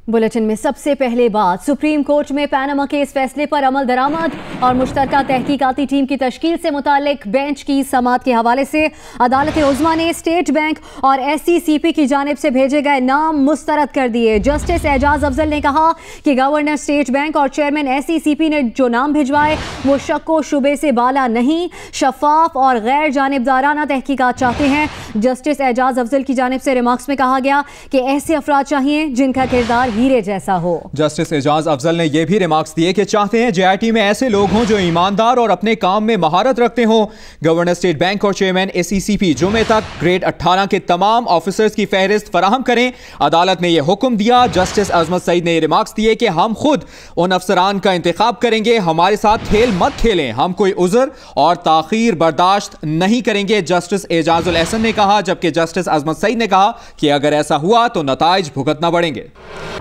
Bulletin में सबसे पहले बात, सुप्रीम कोर्ट में पैनामा केस फैसले पर अमल दरामद और मुश्तरका तहकीकाती टीम की तश्कील से मुतालिक बेंच की समाअत के हवाले से अदालत उज़्मा ने स्टेट बैंक और SCCP की जानिब से भेजे गए नाम मुस्तरद कर दिए। जस्टिस एजाज अफजल ने कहा कि गवर्नर स्टेट बैंक और चेयरमैन SCCP ने जो नाम भिजवाए वो शक व शुबे से बाला नहीं, शफाफ और गैर जानिबदाराना तहकीकात चाहते हैं। जस्टिस एजाज अफजल की जानिब से रिमार्क्स में कहा गया कि ऐसे अफराद चाहिए जिनका किरदार हीरे जैसा हो। जस्टिस एजाज अफजल ने यह भी रिमार्क्स दिए कि चाहते हैं JIT में ऐसे लोग हों जो ईमानदार और अपने काम में महारत रखते हों। गवर्नर स्टेट बैंक और चेयरमैन SCCP जुमे तक ग्रेड 18 के तमाम ऑफिसर्स की फहरिस्त फराहम करें। अदालत ने यह हुक्म दिया। जस्टिस अजमत सईद ने रिमार्क्स दिए कि हम खुद उन अफसरान का इंतखाब करेंगे, हमारे साथ खेल मत खेलें, हम कोई उज़र और ताखीर बर्दाश्त नहीं करेंगे, जस्टिस एजाजुल एहसन ने कहा। जबकि जस्टिस अजमत सईद ने कहा कि अगर ऐसा हुआ तो नताइज भुगतना पड़ेंगे।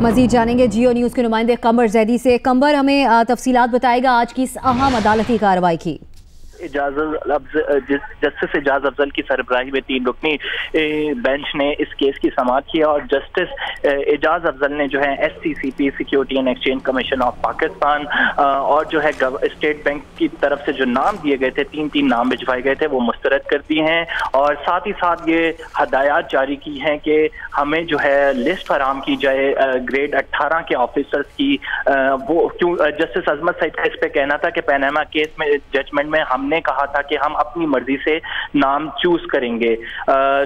मजीद जानेंगे जियो न्यूज़ के नुमाइंदे कमर जैदी से। कमर, हमें तफसीलात बताएगा आज की इस अहम अदालती कार्रवाई की। जस्टिस एजाज अफजल की सरबराही में 3 रुकनी बेंच ने इस केस की समाअत की और जस्टिस एजाज अफजल ने जो है SCCP security and exchange commission of Pakistan और जो है स्टेट बैंक की तरफ से जो नाम दिए गए थे, 3 नाम भिजवाए गए थे, वो मुस्तरद कर दिए हैं और साथ ही साथ ये हदायत जारी की हैं कि हमें जो है लिस्ट फराहम की जाए ग्रेड 18 के ऑफिसर्स की। वो क्यों जस्टिस अजमत सईद का इस पे कहना था कि पैनामा केस में जजमेंट में हमने कहा था कि हम अपनी मर्जी से नाम चूज करेंगे,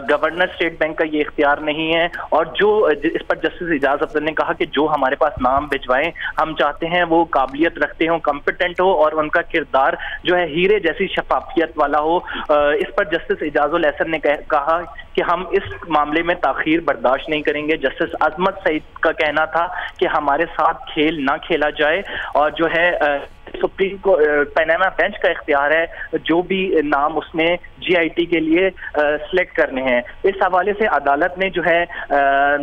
गवर्नर स्टेट बैंक का ये इख्तियार नहीं है। और जो इस पर जस्टिस एजाज अफजल ने कहा कि जो हमारे पास नाम भिजवाएं, हम चाहते हैं वो काबिलियत रखते हो, कॉम्पिटेंट हो और उनका किरदार जो है हीरे जैसी शफाफियत वाला हो। इस पर जस्टिस एजाजुल एहसन ने कहा कि हम इस मामले में ताखीर बर्दाश्त नहीं करेंगे। जस्टिस अजमत सईद का कहना था कि हमारे साथ खेल ना खेला जाए और जो है सुप्रीम को पैनामा बेंच का इख्तियार है जो भी नाम उसने JIT के लिए सिलेक्ट करने हैं। इस हवाले से अदालत ने जो है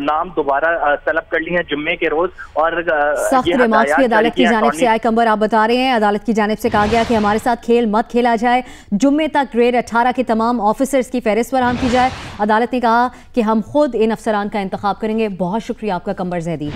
नाम दोबारा तलब कर लिए हैं जुम्मे के रोज और सख्त रिमार्क्स भी अदालत की जानिब से आए। कंबर, आप बता रहे हैं अदालत की जानिब से कहा गया कि हमारे साथ खेल मत खेला जाए, जुम्मे तक ग्रेड 18 के तमाम ऑफिसर्स की फहरिस्त फराहम की जाए। अदालत ने कहा कि हम खुद इन अफसरान का इंतखाब करेंगे। बहुत शुक्रिया आपका कंबर जैदी।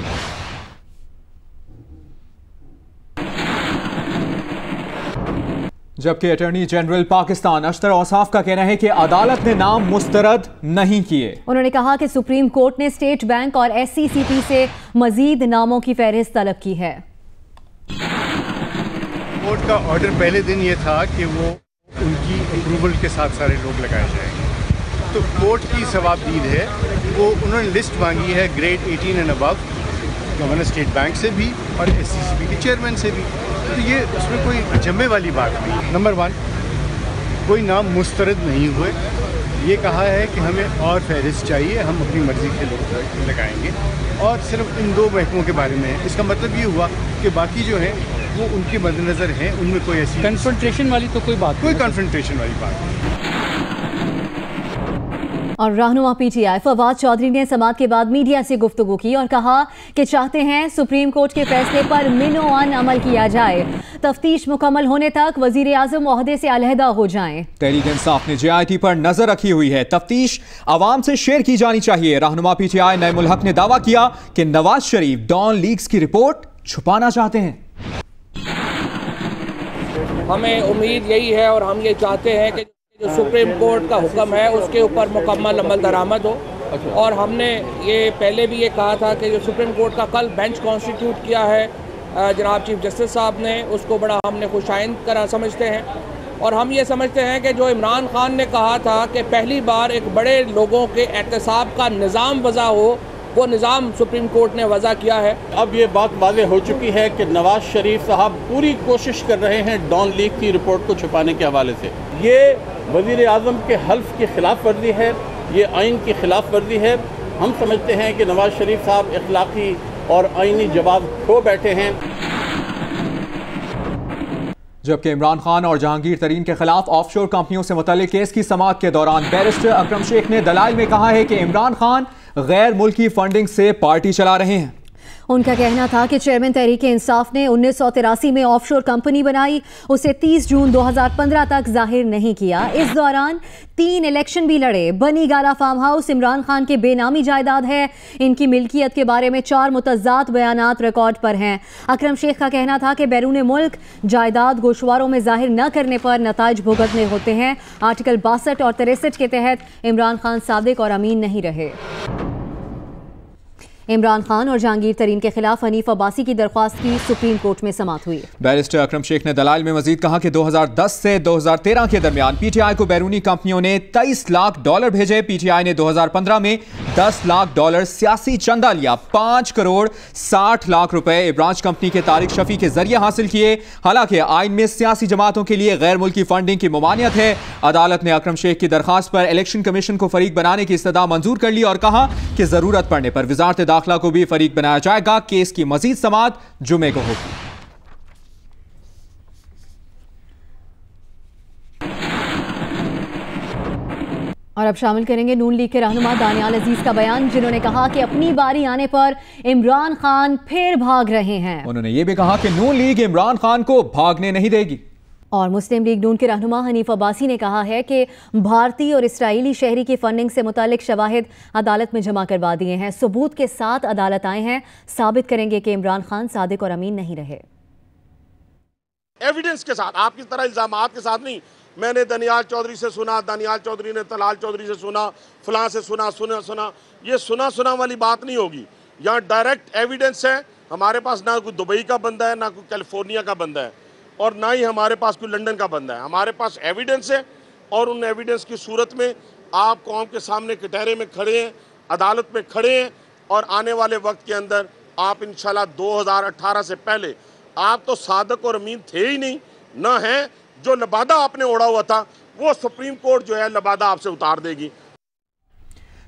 जबकि अटॉर्नी जनरल पाकिस्तान अशतर औसाफ का कहना है कि अदालत ने नाम मुस्तरद नहीं किए। उन्होंने कहा कि सुप्रीम कोर्ट ने स्टेट बैंक और SCCP से मजीद नामों की फहरिस्त तलब की है। कोर्ट का ऑर्डर पहले दिन ये था कि वो उनकी अप्रूवल के साथ सारे लोग लगाए जाएंगे, तो कोर्ट की सवाबदीद है वो उन्होंने लिस्ट मांगी है grade 18 and above governor state bank से भी और SCCP के चेयरमैन से भी। तो ये उसमें कोई जमे वाली बात नहीं। नंबर 1, कोई नाम मुस्तरद नहीं हुए। ये कहा है कि हमें और फहरिस्त चाहिए, हम अपनी मर्जी के लोग लगाएंगे और सिर्फ इन 2 महकमों के बारे में है। इसका मतलब ये हुआ कि बाकी जो हैं वो उनके मद्देनज़र हैं, उनमें कोई ऐसी कन्फ्रंटेशन वाली तो कोई कन्फ्रंटेशन वाली बात नहीं। और रहनुमा PTI फवाद चौधरी ने समाअत के बाद मीडिया से गुफ्तगू की और कहा कि चाहते हैं सुप्रीम कोर्ट के फैसले पर मिनो-अन अमल किया जाए। तफ्तीश मुकम्मल होने तक वजीर आजम ओहदे से अलहदा हो जाएं। तहरीक इंसाफ ने JIT पर नजर रखी हुई है, तफ्तीश आवाम से शेयर की जानी चाहिए। रहनुमा PTI नईमुल हक ने दावा किया कि नवाज शरीफ डॉन लीक्स की रिपोर्ट छुपाना चाहते हैं। हमें उम्मीद यही है और हम ये चाहते हैं कि जो सुप्रीम कोर्ट का हुक्म है उसके ऊपर मुकम्मल अमल दरामद हो। और हमने ये पहले भी ये कहा था कि जो सुप्रीम कोर्ट का कल बेंच कॉन्स्टिट्यूट किया है जनाब चीफ जस्टिस साहब ने, उसको बड़ा हमने खुशाइंद करा समझते हैं। और हम ये समझते हैं कि जो इमरान खान ने कहा था कि पहली बार एक बड़े लोगों के एहतसाब का निज़ाम वज़ा हो, वो निज़ाम सुप्रीम कोर्ट ने वज़ा किया है। अब ये बात वाज़ेह हो चुकी है कि नवाज शरीफ साहब पूरी कोशिश कर रहे हैं डॉन लीक की रिपोर्ट को छुपाने के हवाले से। ये वज़ीर आज़म के हल्फ की खिलाफ वर्जी है, ये आइन की खिलाफ वर्जी है। हम समझते हैं कि नवाज शरीफ साहब इखलाकी और आइनी जवाब खो बैठे हैं। जबकि इमरान खान और जहांगीर तरीन के खिलाफ ऑफशोर कंपनियों से मुतल्लिक केस की समाअत के दौरान बैरिस्टर अकरम शेख ने दलाइल में कहा है कि इमरान खान गैर मुल्की फंडिंग से पार्टी चला रहे हैं। उनका कहना था कि चेयरमैन तहरीक इंसाफ ने 1983 में ऑफशोर कंपनी बनाई, उसे 30 जून 2015 तक जाहिर नहीं किया। इस दौरान 3 इलेक्शन भी लड़े। बनी गाला फार्म हाउस इमरान खान के बेनामी जायदाद है। इनकी मिल्कियत के बारे में 4 मुतज़्ज़ात बयानात रिकॉर्ड पर हैं। अकरम शेख का कहना था कि बैरून मुल्क जायदाद गोशवारों में जाहिर न करने पर नताइज भुगतने होते हैं। आर्टिकल 62 और 63 के तहत इमरान खान सादिक और अमीन नहीं रहे। इमरान खान और जहांगीर तरीन के खिलाफ हनीफ अब्बासी की दरख्वास्त की सुप्रीम कोर्ट में समाअत हुई। बैरिस्टर अकरम शेख ने दलाइल में मजीद कहा कि 2010 से 2013 के दरमियान पीटीआई को बैरूनी कंपनियों ने $23 लाख भेजे। पीटीआई ने 2015 में $10 लाख सियासी चंदा लिया। 5 करोड़ 60 लाख रुपए इब्रांच कंपनी के तारिक शफी के जरिए हासिल किए। हालांकि आइन में सियासी जमातों के लिए गैर मुल्की फंडिंग की ममानियत है। अदालत ने अकरम शेख की दरखास्त पर इलेक्शन कमीशन को फरीक बनाने की इस्तदा मंजूर कर ली और कहा कि जरूरत पड़ने पर वजारत दाखिला को भी फरीक बनाया जाएगा। केस की मजीद समाअत जुमे को होगी। और अब शामिल करेंगे नून लीग के रहनुमा दानियाल अजीज का बयान, जिन्होंने कहा कि अपनी बारी आने पर इमरान खान फिर भाग रहे हैं। उन्होंने यह भी कहा कि नून लीग इमरान खान को भागने नहीं देगी। और मुस्लिम लीग नून के रहनुमा हनीफ अब्बासी ने कहा है कि भारतीय और इसराइली शहरी की फंडिंग से मुतालिक शवाहिद अदालत में जमा करवा दिए हैं। सबूत के साथ अदालत आए हैं, साबित करेंगे कि इमरान खान सादिक और अमीन नहीं रहे। एविडेंस के साथ, आपकी तरह इल्जामात के साथ नहीं। मैंने दनियाल चौधरी से सुना, दनियाल चौधरी ने तलाल चौधरी से सुना, फलां से सुना, ये सुना वाली बात नहीं होगी। यहाँ डायरेक्ट एविडेंस है। हमारे पास ना कोई दुबई का बंदा है, ना कोई कैलिफोर्निया का बंदा है, और ना ही हमारे पास कोई लंदन का बंदा है। हमारे पास एविडेंस है और उन एविडेंस की सूरत में आप कौम के सामने कटहरे में खड़े हैं, अदालत में खड़े हैं, और आने वाले वक्त के अंदर आप इंशाल्लाह 2018 से पहले आप तो सादिक और अमीन थे ही नहीं, न हैं। जो लबादा आपने ओढ़ा हुआ था वो सुप्रीम कोर्ट जो है लबादा आपसे उतार देगी।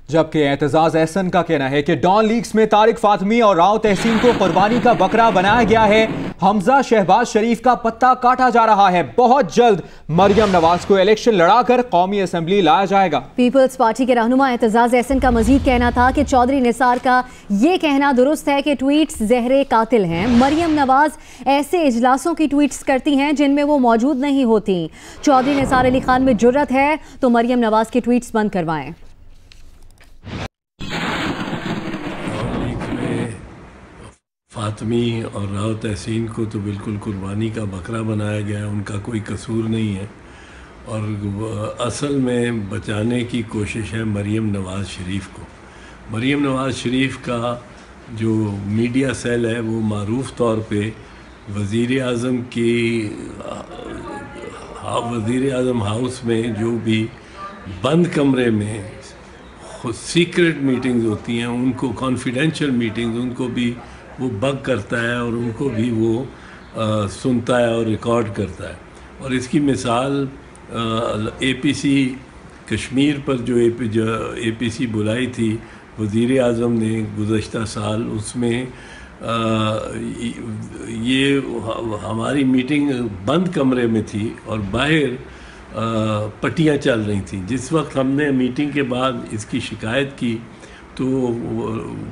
जबकि एतजाज एहसन का कहना है कि डॉन लीग्स में तारिक फातमी और राव तहसीन को कुर्बानी का बकरा बनाया गया है। हमजा शहबाज शरीफ का पत्ता काटा जा रहा है। बहुत जल्द मरियम नवाज को इलेक्शन लड़ाकर कौमी असेंबली लाया जाएगा। पीपल्स पार्टी के रहनुमा एतजाज एहसन का मजीद कहना था कि चौधरी निसार का यह कहना दुरुस्त है कि ट्वीट्स जहरे कातिल हैं। मरियम नवाज ऐसे इजलासों की ट्वीट्स करती हैं जिनमें वो मौजूद नहीं होती। चौधरी निसार अली खान में जुर्रत है तो मरियम नवाज की ट्वीट्स बंद करवाएं। फातमी और राव तहसीन को तो बिल्कुल कुर्बानी का बकरा बनाया गया है, उनका कोई कसूर नहीं है। और असल में बचाने की कोशिश है मरियम नवाज़ शरीफ को। मरियम नवाज़ शरीफ का जो मीडिया सेल है वो मारूफ तौर पे वज़ीर आज़म की वज़ीर आज़म हाउस में जो भी बंद कमरे में सीक्रेट मीटिंग्स होती हैं, उनको कॉन्फिडेंशियल मीटिंग्स, उनको भी वो बग करता है और उनको भी वो सुनता है और रिकॉर्ड करता है। और इसकी मिसाल APC कश्मीर पर जो APC बुलाई थी वज़ीर आज़म ने गुज़श्ता साल, उसमें ये हमारी मीटिंग बंद कमरे में थी और बाहर पट्टियाँ चल रही थी। जिस वक्त हमने मीटिंग के बाद इसकी शिकायत की तो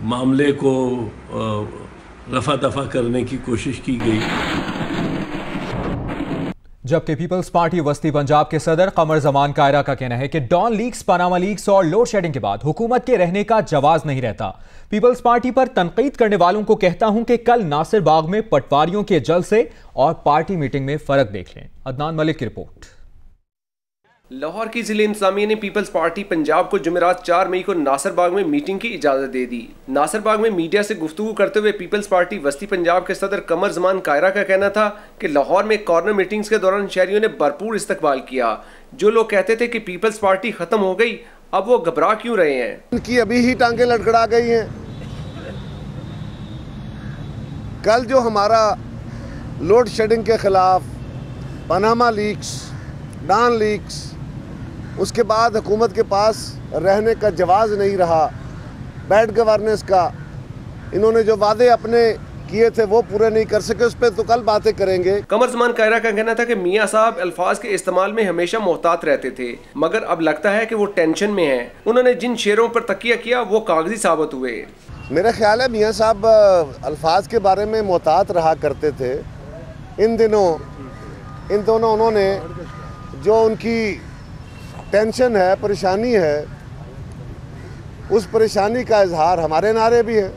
मामले को रफा दफा करने की कोशिश की गई। जबकि पीपल्स पार्टी वस्ती पंजाब के सदर कमर जमान कायरा का कहना है कि डॉन लीग्स, पनामा लीग्स और लोड शेडिंग के बाद हुकूमत के रहने का जवाज नहीं रहता। पीपल्स पार्टी पर तनकीद करने वालों को कहता हूं कि कल नासिर बाग में पटवारियों के जलसे और पार्टी मीटिंग में फर्क देख लें। अदनान मलिक की रिपोर्ट। लाहौर की जिले इंतजामिया ने पीपल्स पार्टी पंजाब को जुमेरात 4 मई को नासिर बाग में मीटिंग की इजाजत दे दी। नासिर बाग में मीडिया से गुफ्तगू करते हुए पीपल्स पार्टी वस्ती पंजाब के सदर कमर जमान कायरा का कहना था कि लाहौर में कॉर्नर मीटिंग्स के दौरान शहरियों ने भरपूर इस्तकबाल किया। जो लोग कहते थे कि पीपल्स पार्टी खत्म हो गई, अब वो घबरा क्यों रहे हैं? उनकी अभी ही टांगे लड़खड़ा गई हैं। कल जो हमारा लोड शेडिंग के खिलाफ पनामा लीक्स, डॉन लीक्स, उसके बाद हुकूमत के पास रहने का जवाज़ नहीं रहा, बैड गवर्नेंस का, इन्होंने जो वादे अपने किए थे वो पूरे नहीं कर सके, उस पर तो कल बातें करेंगे। कमर जमान कायरा का कहना था कि मियाँ साहब अल्फाज के इस्तेमाल में हमेशा मोहतात रहते थे, मगर अब लगता है कि वो टेंशन में हैं। उन्होंने जिन शेरों पर तकिया किया वो कागजी साबित हुए। मेरा ख्याल है मियाँ साहब अल्फाज के बारे में मोहतात रहा करते थे। इन दोनों उन्होंने जो उनकी टेंशन है, परेशानी है, उस परेशानी का इजहार हमारे नारे भी है,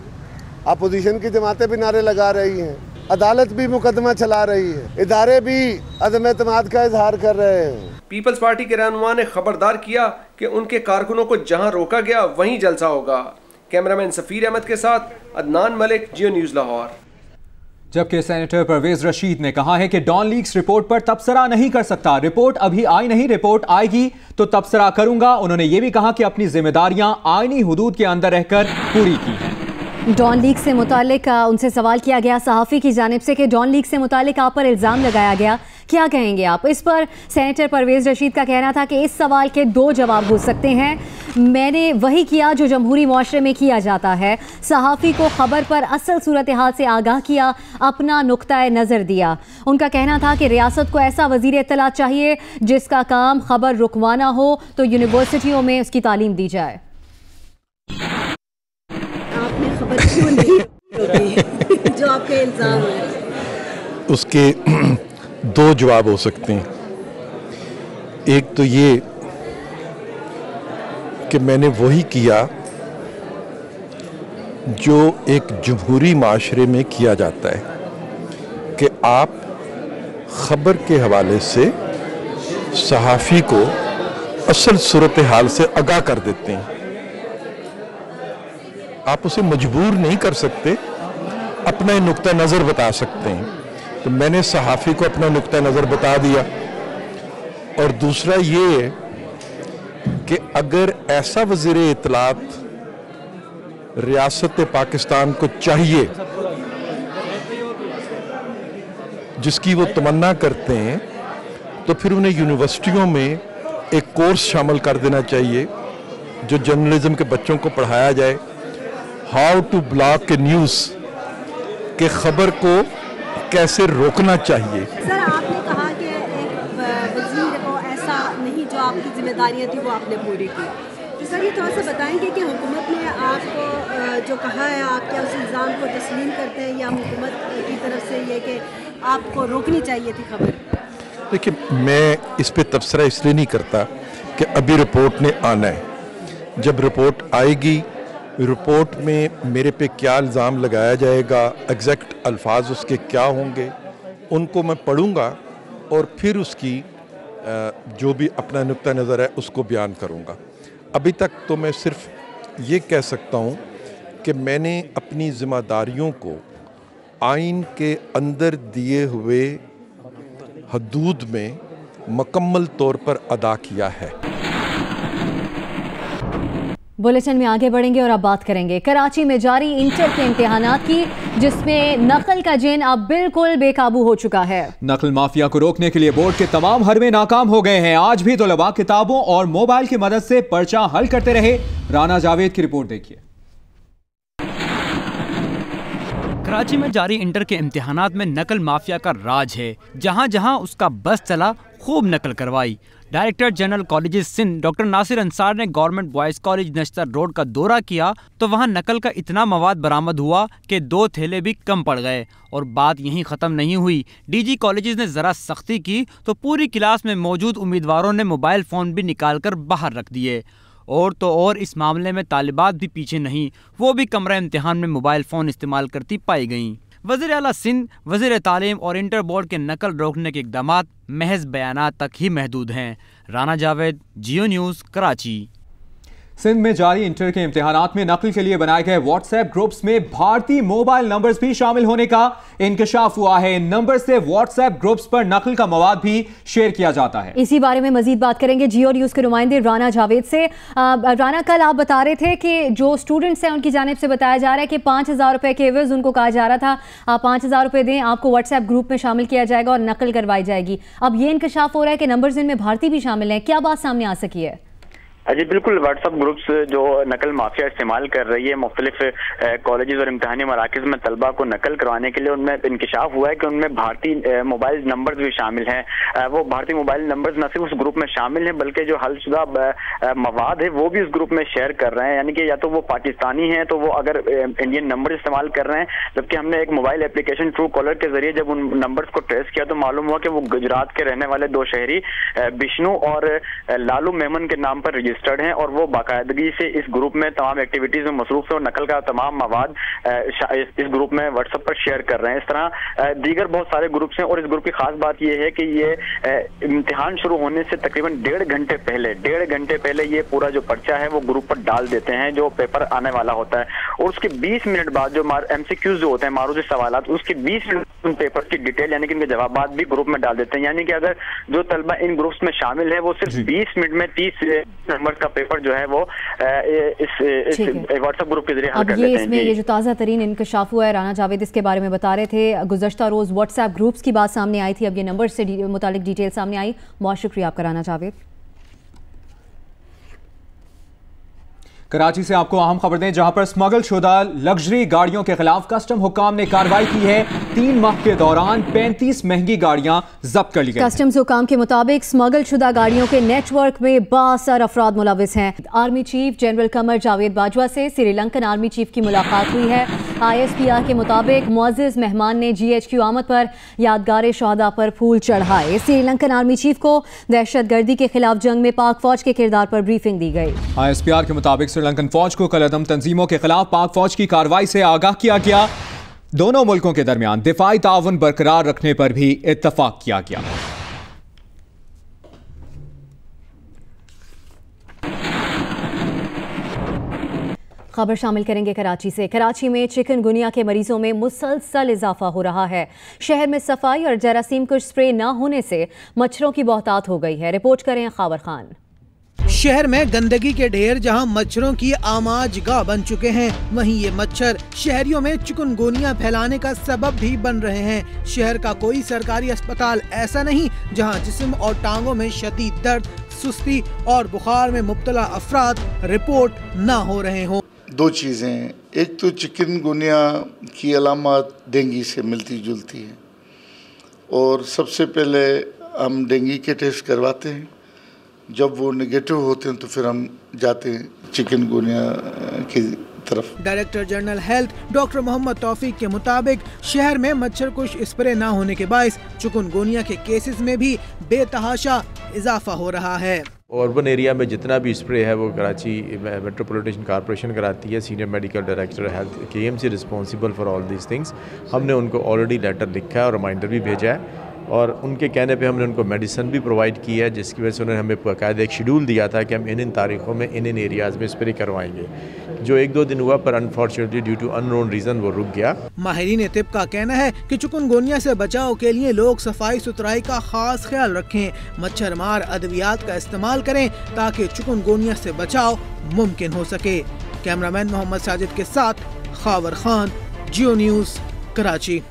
अपोजिशन की जमातें भी नारे लगा रही हैं, अदालत भी मुकदमा चला रही है, इदारे भी अदम एतमाद का इजहार कर रहे हैं। पीपल्स पार्टी के रहनुमा ने खबरदार किया कि उनके कारकुनों को जहां रोका गया वहीं जलसा होगा। कैमरामैन सफीर अहमद के साथ अदनान मलिक, जियो न्यूज़ लाहौर। जबकि सेनेटर परवेज रशीद ने कहा है कि डॉन लीक्स रिपोर्ट पर तबसरा नहीं कर सकता। रिपोर्ट अभी आई नहीं, रिपोर्ट आएगी तो तबसरा करूंगा। उन्होंने ये भी कहा कि अपनी जिम्मेदारियां आईनी हुदूद के अंदर रहकर पूरी की हैं। डॉन लीक से मुतालिक उनसे सवाल किया गया सहाफ़ी की जानिब से कि डॉन लीक से मुतालिक आप पर इल्ज़ाम लगाया गया, क्या कहेंगे आप? इस पर सेनेटर परवेज रशीद का कहना था कि इस सवाल के दो जवाब हो सकते हैं। मैंने वही किया जो जमहूरी मुआशरे में किया जाता है, सहाफ़ी को ख़बर पर असल सूरत हाल से आगाह किया, अपना नुक्ता नज़र दिया। उनका कहना था कि रियासत को ऐसा वज़ीर इत्तलात चाहिए जिसका काम ख़बर रुकवाना हो तो यूनिवर्सिटियों में उसकी तालीम दी जाए। खबर क्यों नहीं होती जो आपके इल्ज़ाम है? उसके दो जवाब हो सकते हैं। एक तो ये कि मैंने वही किया जो एक जमहूरी माशरे में किया जाता है कि आप खबर के हवाले से सहाफ़ी को असल सूरत हाल से आगाह कर देते हैं। आप उसे मजबूर नहीं कर सकते, अपना नुक्ता नज़र बता सकते हैं। तो मैंने सहाफ़ी को अपना नुक्ता नज़र बता दिया। और दूसरा ये कि अगर ऐसा वज़ीर इत्तलात रियासत पाकिस्तान को चाहिए जिसकी वो तमन्ना करते हैं, तो फिर उन्हें यूनिवर्सिटियों में एक कोर्स शामिल कर देना चाहिए जो जर्नलिज्म के बच्चों को पढ़ाया जाए, how to block a news, के खबर को कैसे रोकना चाहिए। सर, आपने कहा कि एक वज़ीर को ऐसा नहीं, जो आपकी जिम्मेदारियां थी वो आपने पूरी की। तो सर ये थोड़ा सा बताएंगे कि हुकूमत ने आपको जो कहा है, आप क्या उस इल्ज़ाम को तस्लीम करते हैं या हुकूमत की तरफ से ये कि आपको रोकनी चाहिए थी खबर? देखिए, मैं इस पे तबसरा इसलिए नहीं करता कि अभी रिपोर्ट ने आना है। जब रिपोर्ट आएगी, रिपोर्ट में मेरे पे क्या इल्ज़ाम लगाया जाएगा, एग्जैक्ट अल्फाज उसके क्या होंगे, उनको मैं पढ़ूंगा और फिर उसकी जो भी अपना नुक्ता नज़र है उसको बयान करूंगा। अभी तक तो मैं सिर्फ ये कह सकता हूं कि मैंने अपनी ज़िम्मेदारियों को आइन के अंदर दिए हुए हदूद में मुकम्मल तौर पर अदा किया है। बुलेटिन में आगे बढ़ेंगे और अब बात करेंगे कराची में जारी इंटर के इम्तिहानात की, जिसमें नकल का जिन अब बिल्कुल बेकाबू हो चुका है। नकल माफिया को रोकने के लिए बोर्ड के तमाम हरबे नाकाम हो गए हैं। आज भी तलबा किताबों और मोबाइल की मदद से पर्चा हल करते रहे। राना जावेद की रिपोर्ट देखिए। कराची में जारी इंटर के इम्तिहानात में नकल माफिया का राज है। जहां जहां उसका बस चला, खूब नकल करवाई। Director general colleges Sindh doctor Nasir Ansar ने government boys college Nishtar road का दौरा किया तो वहां नकल का इतना मवाद बरामद हुआ कि 2 थैले भी कम पड़ गए। और बात यहीं ख़त्म नहीं हुई। डीजी कॉलेजेस ने ज़रा सख्ती की तो पूरी क्लास में मौजूद उम्मीदवारों ने मोबाइल फ़ोन भी निकाल कर बाहर रख दिए। और तो और इस मामले में तालिबात भी पीछे नहीं, वो भी कमरा इम्तिहान में मोबाइल फ़ोन इस्तेमाल करती पाई गईं। वज़ीर आला सिंध, वज़ीर तालीम और इंटर बोर्ड के नकल रोकने के इक़दामात महज बयानात तक ही महदूद हैं। राना जावेद, जियो न्यूज़, कराची। सिंध में जारी इंटर के इम्तिहानात में नकल के लिए बनाए गए व्हाट्सएप ग्रुप्स में भारतीय मोबाइल नंबर्स भी शामिल होने का इंकशाफ हुआ है। इन नंबर से व्हाट्सएप ग्रुप्स पर नकल का मवाद भी शेयर किया जाता है। इसी बारे में मजीद बात करेंगे जियो न्यूज़ के नुमाइंदे राना जावेद से। राना, कल आप बता रहे थे कि जो स्टूडेंट्स हैं उनकी जानिब से बताया जा रहा है कि 5,000 रुपये के एवज उनको कहा जा रहा था, आप 5,000 रुपये दें, आपको व्हाट्सएप ग्रुप में शामिल किया जाएगा और नकल करवाई जाएगी। अब ये इंकशाफ हो रहा है कि नंबर्स इनमें भारतीय भी शामिल हैं। क्या बात सामने आ सकी है? जी बिल्कुल, व्हाट्सअप ग्रुप्स जो नकल माफिया इस्तेमाल कर रही है मुख्तलिफ कॉलेजेस और इम्तहानी मराकज़ में तलबा को नकल करवाने के लिए, उनमें इंकशाफ हुआ है कि उनमें भारतीय मोबाइल नंबर्स भी शामिल हैं। वो भारतीय मोबाइल नंबर्स न सिर्फ उस ग्रुप में शामिल हैं बल्कि जो हलशुदा मवाद है वो भी उस ग्रुप में शेयर कर रहे हैं, यानी कि या तो वो पाकिस्तानी हैं तो वो अगर इंडियन नंबर इस्तेमाल कर रहे हैं, जबकि हमने एक मोबाइल एप्लीकेशन ट्रू कॉलर के जरिए जब उन नंबर्स को ट्रेस किया तो मालूम हुआ कि वो गुजरात के रहने वाले 2 शहरी बिश्नू और लालू मेमन के नाम पर रजिस्टर्ड हैं और वो बाकायदगी से इस ग्रुप में तमाम एक्टिविटीज में मसरूफ है और नकल का तमाम मवाद इस ग्रुप में व्हाट्सएप पर शेयर कर रहे हैं। इस तरह दीगर बहुत सारे ग्रुप्स हैं और इस ग्रुप की खास बात यह है कि ये इम्तिहान शुरू होने से तकरीबन 1.5 घंटे पहले ये पूरा जो पर्चा है वो ग्रुप पर डाल देते हैं, जो पेपर आने वाला होता है, और उसके 20 मिनट बाद जो MCQs जो होते हैं मारूजी सवालात, उसके 20 मिनट उन पेपर की डिटेल यानी कि इनके जवाबात भी ग्रुप में डाल देते हैं। यानी कि अगर जो तलबा इन ग्रुप्स में शामिल है वो सिर्फ 20 मिनट में 30 नंबर का पेपर जो है वो इस व्हाट्सएप ग्रुप के जरिए हल कर लेते हैं। इसमें ये जो ताज़ा तरीन इंकशाफ हुआ है, राना जावेद इसके बारे में बता रहे थे, गुज़श्ता रोज़ व्हाट्सएप ग्रुप्स की बात सामने आई थी, अब ये नंबर से मुतालिक डिटेल सामने आई। बहुत शुक्रिया आपका राना जावेद। कराची से आपको अहम खबर दें, जहां पर स्मगल शुदा लग्जरी गाड़ियों के खिलाफ कस्टम हुकाम ने कार्रवाई की है। 3 माह के दौरान 35 महंगी गाड़ियां जब्त कर ली गई। कस्टम्स हुकाम के मुताबिक स्मगल शुदा गाड़ियों के नेटवर्क में बासर अफराद मुलविस हैं। Army chief general Qamar Javed Bajwa से श्रीलंकन आर्मी चीफ की मुलाकात हुई है। ISPR के मुताबिक मुअज़्ज़िज़ मेहमान ने GHQ आमद पर यादगार शहादा पर फूल चढ़ाए। श्रीलंकन आर्मी चीफ को दहशतगर्दी के खिलाफ जंग में पाक फौज के किरदार पर ब्रीफिंग दी गई। ISPR के मुताबिक श्रीलंकन फौज को कलअदम तंजीमों के खिलाफ पाक फौज की कार्रवाई से आगाह किया गया। दोनों मुल्कों के दरमियान दिफाई ताउन बरकरार रखने पर भी इत्तफाक किया गया। खबर शामिल करेंगे कराची से। कराची में चिकनगुनिया के मरीजों में मुसलसल इजाफा हो रहा है। शहर में सफाई और जरासीम कुश स्प्रे न होने से मच्छरों की बहुतात हो गई है। रिपोर्ट करें खावर खान। शहर में गंदगी के ढेर जहां मच्छरों की आमाजगाह बन चुके हैं, वहीं ये मच्छर शहरियों में चिकनगुनिया फैलाने का सबब भी बन रहे हैं। शहर का कोई सरकारी अस्पताल ऐसा नहीं जहां जिस्म और टांगों में शदीद दर्द, सुस्ती और बुखार में मुब्तला अफराद रिपोर्ट न हो रहे हों। 2 चीज़ें, एक तो चिकनगुनिया की अलामत डेंगू से मिलती जुलती है और सबसे पहले हम डेंगू के टेस्ट करवाते हैं, जब वो नेगेटिव होते हैं तो फिर हम जाते हैं चिकनगुनिया की तरफ। Director general health doctor Mohammad Taufiq के मुताबिक शहर में मच्छर कुश स्प्रे न होने के बायस चिकनगुनिया के केसेस में भी बेतहाशा इजाफा हो रहा है। अर्बन एरिया में जितना भी स्प्रे है वो कराची मेट्रोपॉलिटन कॉर्पोरेशन कराती है। Senior medical director health KMC responsible for all these things. हमने उनको ऑलरेडी लेटर लिखा है और रिमाइंडर भी भेजा है और उनके कहने पे हमने उनको मेडिसिन भी प्रोवाइड की है, जिसकी वजह से उन्होंने हमें बाकायदा एक शेड्यूल दिया था कि हम इन तारीखों में इन एरियाज़ में स्प्रे करवाएंगे, जो 1-2 दिन हुआ पर unfortunately due to unknown reason वो रुक गया। माहिरीन तिब का कहना है कि चिकनगुनिया से बचाव के लिए लोग सफाई सुथराई का खास ख्याल रखें, मच्छर मार अद्वियात का इस्तेमाल करें ताकि चिकनगुनिया से बचाव मुमकिन हो सके। कैमरामैन मोहम्मद साजिद के साथ खावर खान, जियो न्यूज़, कराची।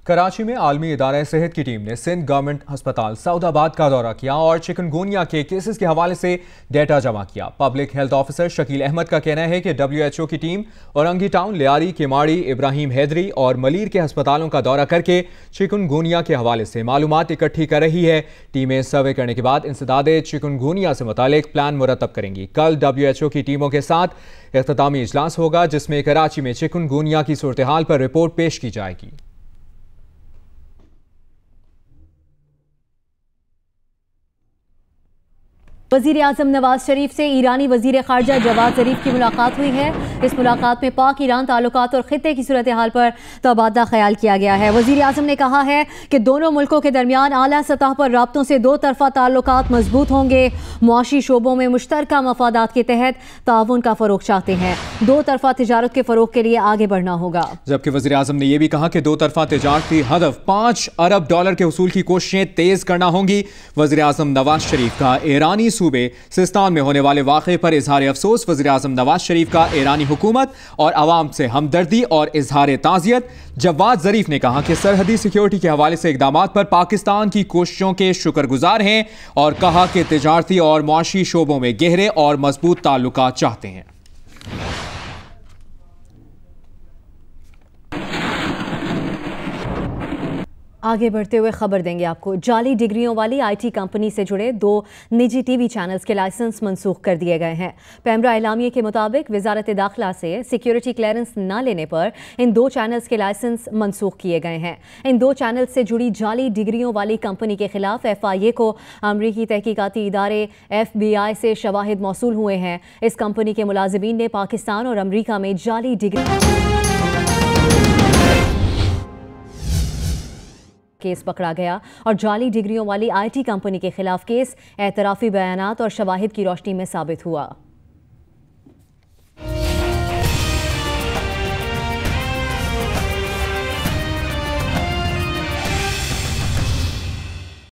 कराची में आलमी इदारा सेहत की टीम ने सिंध गवर्नमेंट अस्पताल सऊदाबाद का दौरा किया और चिकनगुनिया के केसेस के हवाले से डेटा जमा किया। Public health officer Shakeel Ahmed का कहना है कि WHO की टीम औरंगी टाउन, लियारी, केमाड़ी, इब्राहिम हैदरी और मलीर के अस्पतालों का दौरा करके चिकनगुनिया के हवाले से मालूमात इकट्ठी कर रही है। टीमें सर्वे करने के बाद इंसदादे चिकनगुनिया से मुतालिक प्लान मुरतब करेंगी। कल WHO की टीमों के साथ इख्तितामी इजलास होगा, जिसमें कराची में चिकनगुनिया की सूरत हाल पर रिपोर्ट पेश की जाएगी। वज़ीर आज़म नवाज शरीफ से ईरानी वज़ीर ख़ारजा जवाद ज़रीफ की मुलाकात हुई है। इस मुलाकात में पाक ईरान ताल्लुकात और ख़ित्ते की सूरत हाल पर तबादला ख्याल किया गया है। वज़ीर आज़म ने कहा है कि दोनों मुल्कों के दरमियान आला सतह पर राब्तों से 2 तरफ़ा ताल्लुकात मजबूत होंगे। मुआशी शोबों में मुश्तरका मफादात के तहत ताउन का फ़रोग़ चाहते हैं। 2 तरफ़ा तिजारत के फ़रोग़ के लिए आगे बढ़ना होगा। जबकि वज़ीर आज़म ने यह भी कहा कि 2 तरफ़ा तिजारती हदफ $5 अरब के उसूल की कोशिशें तेज़ करना होंगी। वज़ीर आज़म नवाज शरीफ का ईरानी सूबे सिस्तान में होने वाले वाक़े पर इजहार अफसोस। वज़ीर-ए-आज़म नवाज शरीफ का ईरानी हुकूमत और आवाम से हमदर्दी और इजहार ताज़ियत। जवाद ज़रीफ ने कहा कि सरहदी सिक्योरिटी के हवाले से इक़दामात पर पाकिस्तान की कोशिशों के शुक्रगुजार हैं और कहा कि तिजारती और मुआशी शोबों में गहरे और मजबूत ताल्लुकात चाहते हैं। आगे बढ़ते हुए खबर देंगे आपको, जाली डिग्रियों वाली आईटी कंपनी से जुड़े 2 निजी टीवी चैनल्स के लाइसेंस मनसूख कर दिए गए हैं। पैमरा एलामिया के मुताबिक वजारत दाखिला से सिक्योरिटी क्लियरेंस न लेने पर इन 2 चैनल्स के लाइसेंस मनसूख किए गए हैं। इन 2 चैनल्स से जुड़ी जाली डिग्रियों वाली कंपनी के खिलाफ FIA को अमरीकी तहकीकाती इदारे FBI से शवाहिद मौसूल हुए हैं। इस कंपनी के मुलाजिमीन ने पाकिस्तान और अमरीका में जाली डिग्री केस पकड़ा गया और जाली डिग्रियों वाली IT कंपनी के खिलाफ केस एतराफ़ी बयानात और शवाहिद की रोशनी में साबित हुआ।